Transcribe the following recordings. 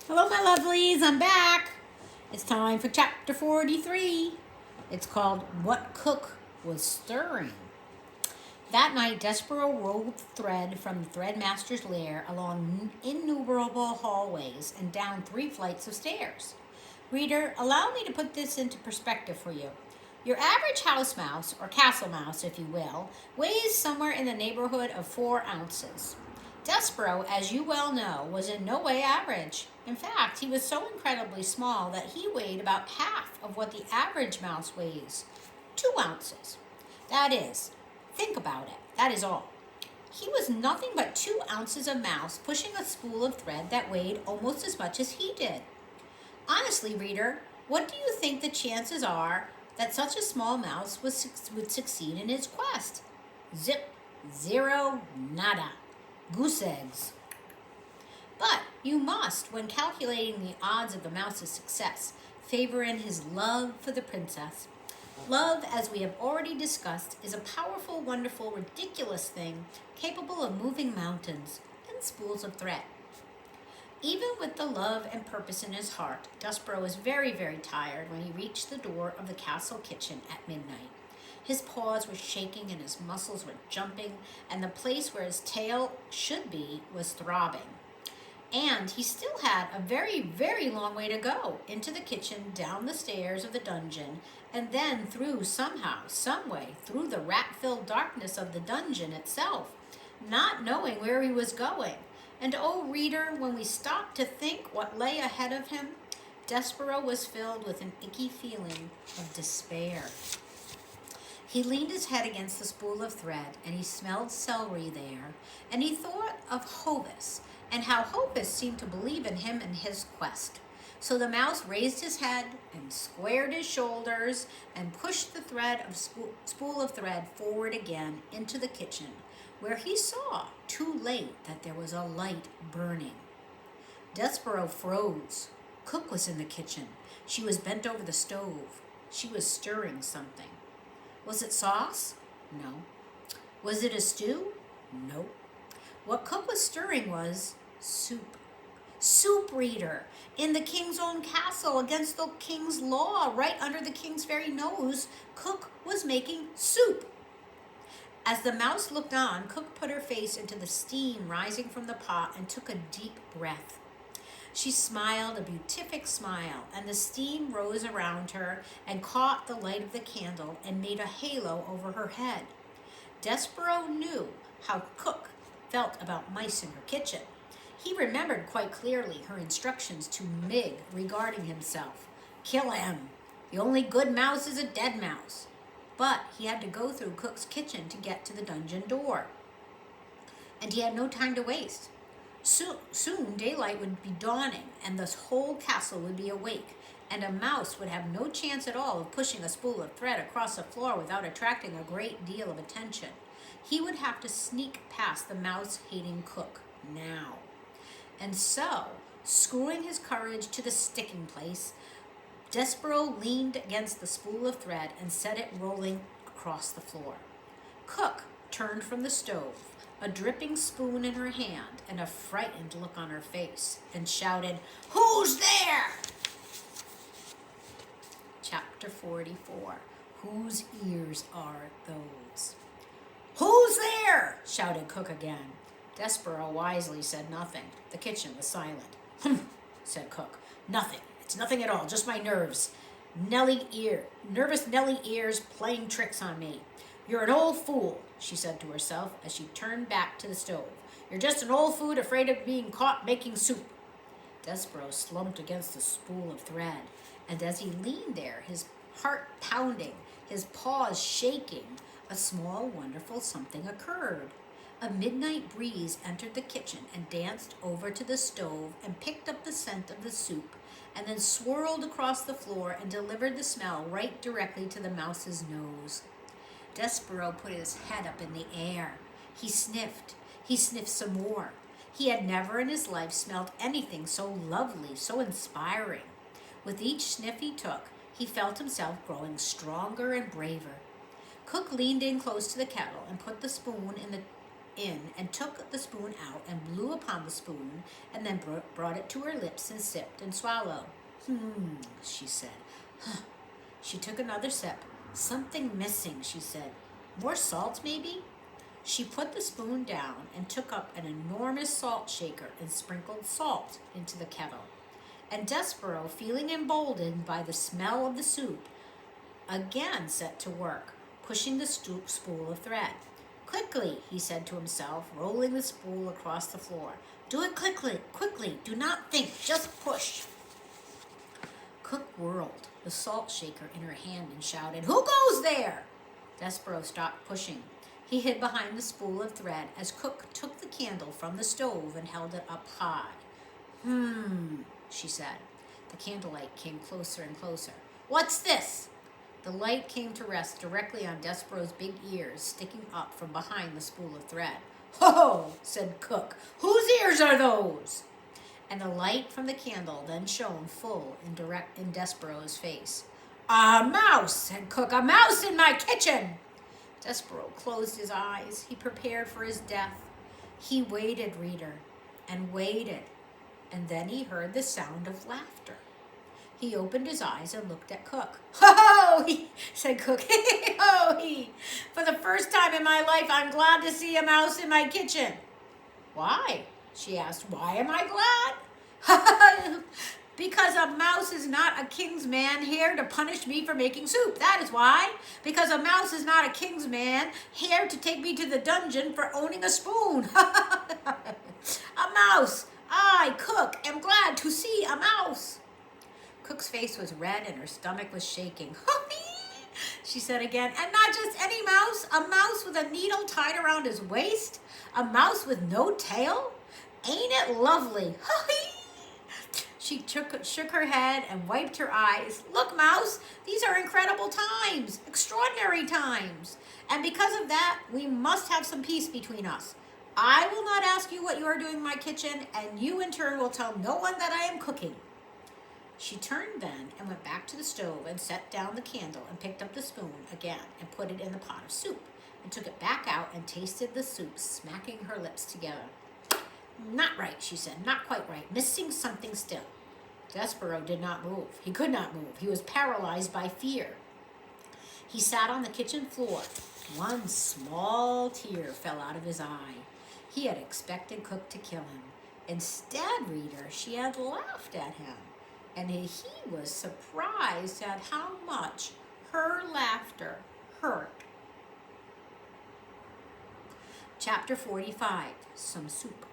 Hello, my lovelies. I'm back. It's time for chapter 43. It's called What Cook Was Stirring. That night, Despereaux rolled thread from the threadmaster's lair along innumerable hallways and down 3 flights of stairs. Reader, allow me to put this into perspective for you. Your average house mouse, or castle mouse if you will, weighs somewhere in the neighborhood of 4 ounces. Despereaux, as you well know, was in no way average. In fact, he was so incredibly small that he weighed about half of what the average mouse weighs, 2 ounces. That is, think about it, that is all. He was nothing but 2 ounces of mouse pushing a spool of thread that weighed almost as much as he did. Honestly, reader, what do you think the chances are that such a small mouse would succeed in his quest? Zip, zero, nada. Goose eggs. But you must, when calculating the odds of the mouse's success, favor in his love for the princess. Love, as we have already discussed, is a powerful, wonderful, ridiculous thing capable of moving mountains and spools of thread. Even with the love and purpose in his heart, Despereaux was very, very tired when he reached the door of the castle kitchen at midnight. His paws were shaking and his muscles were jumping, and the place where his tail should be was throbbing. And he still had a very, very long way to go into the kitchen, down the stairs of the dungeon, and then through somehow, someway, through the rat-filled darkness of the dungeon itself, not knowing where he was going. And oh, reader, when we stopped to think what lay ahead of him, Despereaux was filled with an icky feeling of despair. He leaned his head against the spool of thread, and he smelled celery there, and he thought of Hovis, and how Hovis seemed to believe in him and his quest. So the mouse raised his head and squared his shoulders and pushed the spool of thread forward again into the kitchen, where he saw, too late, that there was a light burning. Despereaux froze. Cook was in the kitchen. She was bent over the stove. She was stirring something. Was it sauce? No. Was it a stew? No. What Cook was stirring was soup. Soup, reader! In the king's own castle, against the king's law, right under the king's very nose, Cook was making soup. As the mouse looked on, Cook put her face into the steam rising from the pot and took a deep breath. She smiled a beatific smile, and the steam rose around her and caught the light of the candle and made a halo over her head. Despereaux knew how Cook felt about mice in her kitchen. He remembered quite clearly her instructions to Mig regarding himself. Kill him. The only good mouse is a dead mouse. But he had to go through Cook's kitchen to get to the dungeon door. And he had no time to waste. Soon daylight would be dawning, and the whole castle would be awake, and a mouse would have no chance at all of pushing a spool of thread across the floor without attracting a great deal of attention. He would have to sneak past the mouse-hating Cook now. And so, screwing his courage to the sticking place, Despereaux leaned against the spool of thread and set it rolling across the floor. Cook turned from the stove, a dripping spoon in her hand and a frightened look on her face, and shouted, "Who's there?" Chapter 44. Whose ears are those? "Who's there?" shouted Cook again. Despereaux wisely said nothing. The kitchen was silent. "Humph," said Cook. "Nothing. It's nothing at all, just my nerves. Nervous Nelly ears playing tricks on me. You're an old fool," she said to herself as she turned back to the stove. "You're just an old fool afraid of being caught making soup." Despereaux slumped against the spool of thread, and as he leaned there, his heart pounding, his paws shaking, a small, wonderful something occurred. A midnight breeze entered the kitchen and danced over to the stove and picked up the scent of the soup, and then swirled across the floor and delivered the smell right directly to the mouse's nose. Despereaux put his head up in the air. He sniffed. He sniffed some more. He had never in his life smelled anything so lovely, so inspiring. With each sniff he took, he felt himself growing stronger and braver. Cook leaned in close to the kettle and put the spoon in the in and took the spoon out and blew upon the spoon and then brought it to her lips and sipped and swallowed. She said. Huh. She took another sip. Something missing, she said. More salt, maybe? She put the spoon down and took up an enormous salt shaker and sprinkled salt into the kettle. And Despereaux, feeling emboldened by the smell of the soup, again set to work, pushing the spool of thread. Quickly, he said to himself, rolling the spool across the floor. Do it quickly, do not think, just push. Cook whirled the salt shaker in her hand and shouted, Who goes there? Despereaux stopped pushing. He hid behind the spool of thread as Cook took the candle from the stove and held it up high. She said. The candlelight came closer and closer. What's this? The light came to rest directly on Despereaux's big ears sticking up from behind the spool of thread. Ho! Said Cook. Whose ears are those? And the light from the candle then shone full and direct in Despereaux's face. A mouse, said Cook. A mouse in my kitchen. Despereaux closed his eyes. He prepared for his death. He waited, reader, and waited. And then he heard the sound of laughter. He opened his eyes and looked at Cook. Ho! Said Cook. Ho! For the first time in my life, I'm glad to see a mouse in my kitchen. Why? She asked. Why am I glad? Because a mouse is not a king's man here to punish me for making soup. That is why. Because a mouse is not a king's man here to take me to the dungeon for owning a spoon. A mouse. I, Cook, am glad to see a mouse. Cook's face was red and her stomach was shaking. She said again, and not just any mouse, a mouse with a needle tied around his waist, a mouse with no tail. Ain't it lovely? She shook her head and wiped her eyes. Look, Mouse, these are incredible times, extraordinary times. And because of that, we must have some peace between us. I will not ask you what you are doing in my kitchen, and you in turn will tell no one that I am cooking. She turned then and went back to the stove and set down the candle and picked up the spoon again and put it in the pot of soup and took it back out and tasted the soup, smacking her lips together. Not right, she said, not quite right, missing something still. Despereaux did not move. He could not move. He was paralyzed by fear. He sat on the kitchen floor. One small tear fell out of his eye. He had expected Cook to kill him. Instead, reader, she had laughed at him, and he was surprised at how much her laughter hurt. Chapter 45, Some Soup.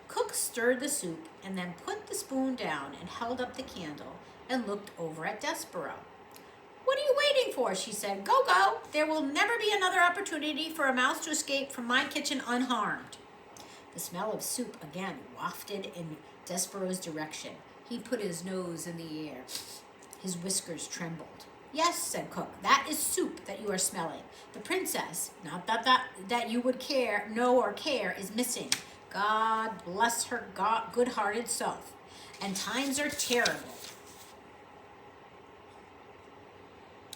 Cook stirred the soup and then put the spoon down and held up the candle and looked over at Despereaux. What are you waiting for? She said. Go, go. There will never be another opportunity for a mouse to escape from my kitchen unharmed. The smell of soup again wafted in Despereaux's direction. He put his nose in the air. His whiskers trembled. Yes, said Cook, that is soup that you are smelling. The princess, not that you would know or care, is missing. God bless her good-hearted self. And times are terrible.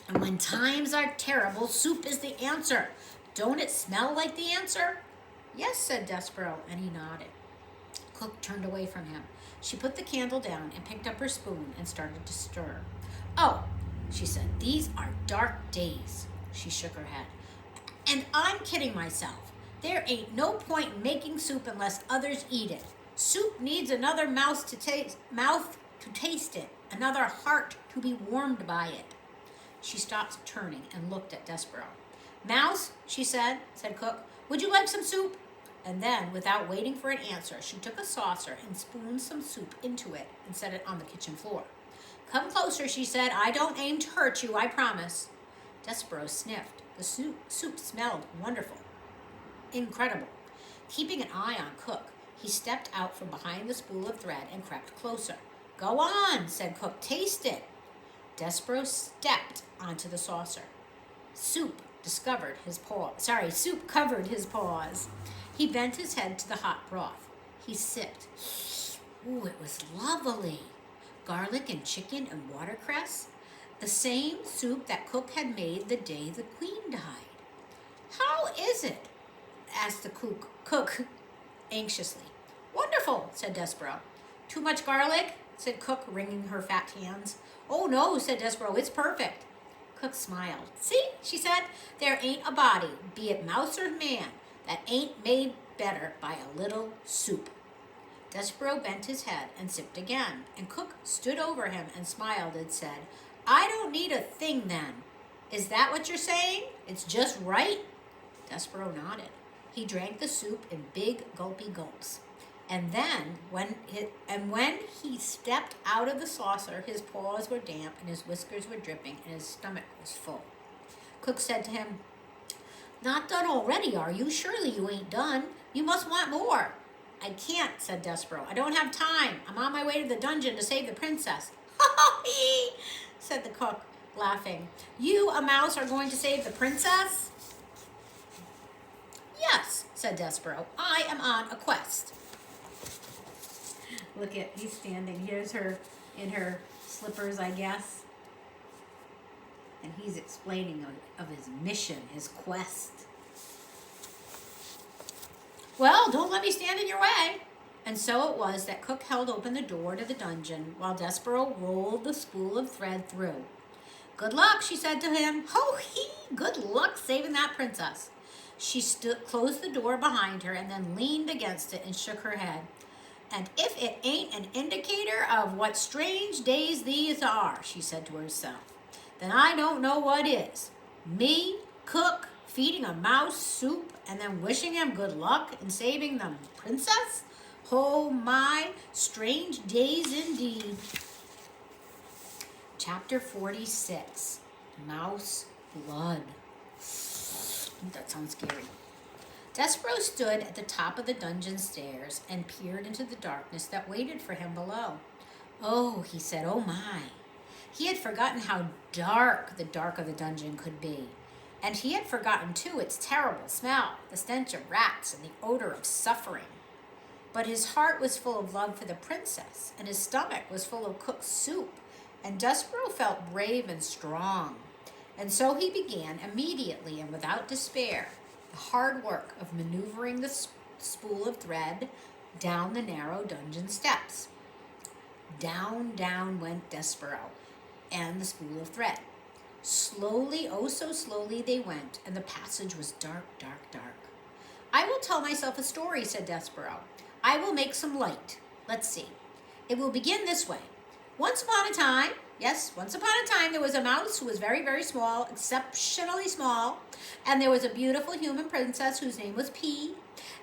And when times are terrible, soup is the answer. Don't it smell like the answer? Yes, said Despereaux, and he nodded. Cook turned away from him. She put the candle down and picked up her spoon and started to stir. Oh, she said, these are dark days. She shook her head. And I'm kidding myself. There ain't no point in making soup unless others eat it. Soup needs another mouth to taste it, another heart to be warmed by it. She stopped turning and looked at Despereaux. Mouse, she said Cook, would you like some soup? And then, without waiting for an answer, she took a saucer and spooned some soup into it and set it on the kitchen floor. Come closer, she said. I don't aim to hurt you, I promise. Despereaux sniffed. The soup smelled wonderful. Incredible. Keeping an eye on Cook, he stepped out from behind the spool of thread and crept closer. Go on, said Cook. Taste it. Despereaux stepped onto the saucer. Soup covered his paws. He bent his head to the hot broth. He sipped. Ooh, it was lovely. Garlic and chicken and watercress. The same soup that Cook had made the day the queen died. How is it? asked the cook anxiously. Wonderful, said Despereaux. Too much garlic? Said Cook, wringing her fat hands. Oh no, said Despereaux, it's perfect. Cook smiled. See, she said, there ain't a body, be it mouse or man, that ain't made better by a little soup. Despereaux bent his head and sipped again, and Cook stood over him and smiled and said, I don't need a thing then. Is that what you're saying? It's just right? Despereaux nodded. He drank the soup in big gulpy gulps. And then, when he stepped out of the saucer, his paws were damp and his whiskers were dripping and his stomach was full. Cook said to him, Not done already, are you? Surely you ain't done. You must want more. I can't, said Despereaux. I don't have time. I'm on my way to the dungeon to save the princess. Ha-ha-hee, said the cook, laughing. You, a mouse, are going to save the princess? Yes, said Despereaux. I am on a quest. Look at, he's standing. Here's her in her slippers, I guess. And he's explaining of his mission, his quest. Well, don't let me stand in your way. And so it was that Cook held open the door to the dungeon while Despereaux rolled the spool of thread through. Good luck, she said to him. Ho-hee, good luck saving that princess. She closed the door behind her and then leaned against it and shook her head. And if it ain't an indicator of what strange days these are, she said to herself, then I don't know what is. Me, Cook, feeding a mouse soup and then wishing him good luck in saving the princess? Oh my, strange days indeed. Chapter 46, Mouse Blood. That sounds scary. Despereaux stood at the top of the dungeon stairs and peered into the darkness that waited for him below. Oh, he said, oh my. He had forgotten how dark the dark of the dungeon could be. And he had forgotten, too, its terrible smell, the stench of rats and the odor of suffering. But his heart was full of love for the princess, and his stomach was full of cooked soup, and Despereaux felt brave and strong. And so he began immediately and without despair the hard work of maneuvering the spool of thread down the narrow dungeon steps. Down, down went Despereaux and the spool of thread. Slowly, oh so slowly they went, and the passage was dark, dark, dark. I will tell myself a story, said Despereaux. I will make some light. Let's see. It will begin this way. Once upon a time, there was a mouse who was very, very small, exceptionally small, and there was a beautiful human princess whose name was P,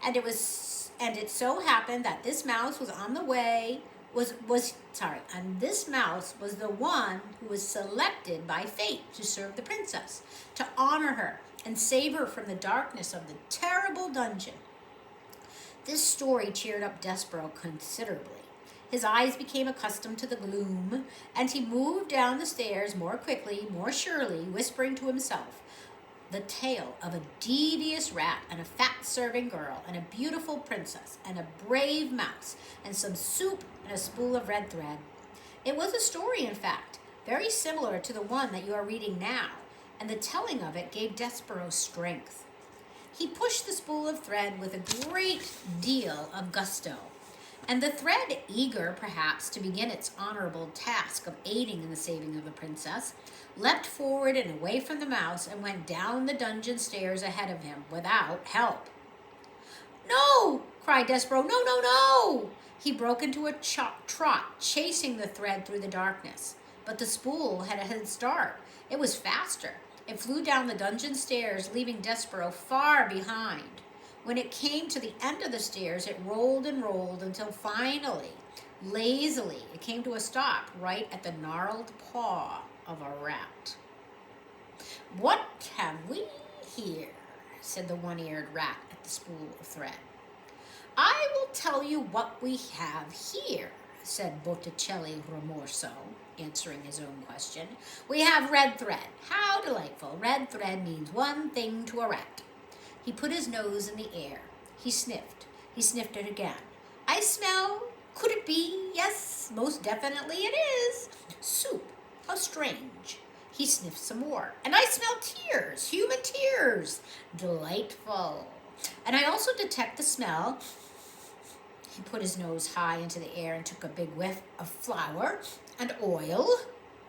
and it so happened that this mouse was on the way, and this mouse was the one who was selected by fate to serve the princess, to honor her and save her from the darkness of the terrible dungeon. This story cheered up Despereaux considerably. His eyes became accustomed to the gloom, and he moved down the stairs more quickly, more surely, whispering to himself the tale of a devious rat and a fat-serving girl and a beautiful princess and a brave mouse and some soup and a spool of red thread. It was a story, in fact, very similar to the one that you are reading now, and the telling of it gave Despereaux strength. He pushed the spool of thread with a great deal of gusto, and the thread, eager perhaps to begin its honorable task of aiding in the saving of the princess, leapt forward and away from the mouse and went down the dungeon stairs ahead of him without help. No, cried Despereaux, no, no, no! He broke into a trot, chasing the thread through the darkness. But the spool had a head start. It was faster. It flew down the dungeon stairs, leaving Despereaux far behind. When it came to the end of the stairs, it rolled and rolled until finally, lazily, it came to a stop right at the gnarled paw of a rat. What have we here? Said the one-eared rat at the spool of thread. I will tell you what we have here, said Botticelli Romorso, answering his own question. We have red thread. How delightful. Red thread means one thing to a rat. He put his nose in the air. He sniffed. He sniffed it again. I smell. Could it be? Yes, most definitely it is. Soup. How strange. He sniffed some more. And I smell tears. Human tears. Delightful. And I also detect the smell. He put his nose high into the air and took a big whiff of flour and oil.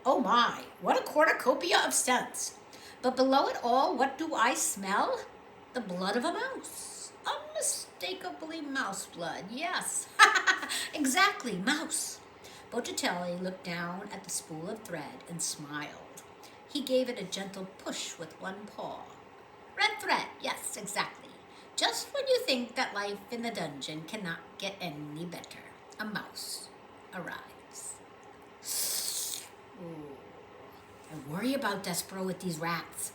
Oh my, what a cornucopia of scents. But below it all, what do I smell? The blood of a mouse. Unmistakably mouse blood, yes. Exactly, mouse. Botticelli looked down at the spool of thread and smiled. He gave it a gentle push with one paw. Red thread, yes, exactly. Just when you think that life in the dungeon cannot get any better, a mouse arrives. Ooh. I worry about Despereaux with these rats.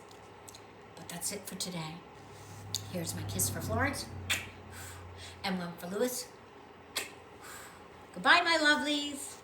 But that's it for today. Here's my kiss for Florence, and one for Louis. Goodbye, my lovelies.